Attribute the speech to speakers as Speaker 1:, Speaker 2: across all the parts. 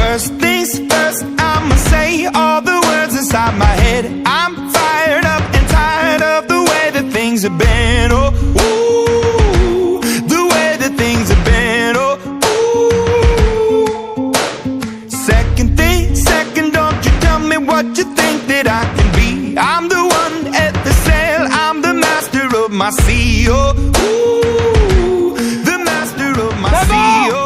Speaker 1: First things first, I'ma say all the words inside my head. I'm fired up and tired of the way that things have been. Oh, ooh, the way that things have been. Oh, ooh. Second thing, second, don't you tell me what you think that I can be. I'm the one at the sail, I'm the master of my sea. Oh, ooh, the master of my sea. Oh,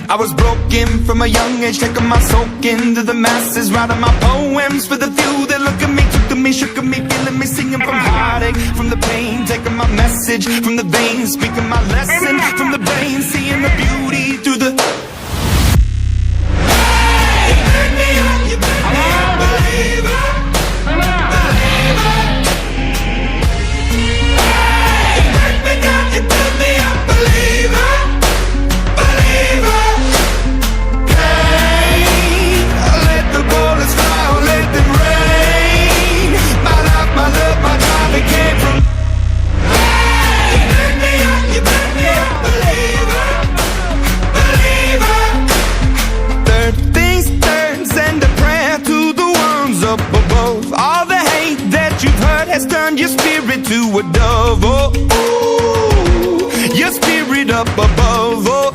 Speaker 1: I was broken from a young age, taking my soak into the masses, writing my poems for the few that look at me, took to me, shook at me, feeling me, singing from heartache, from the pain, taking my message from the veins, speaking my lesson from the brain, seeing the beauty through the. You make me up, you make me a believer, believer. You make me down, you build me up, believer, believer. Has turned your spirit to a dove. Oh, ooh, your spirit up above. Oh,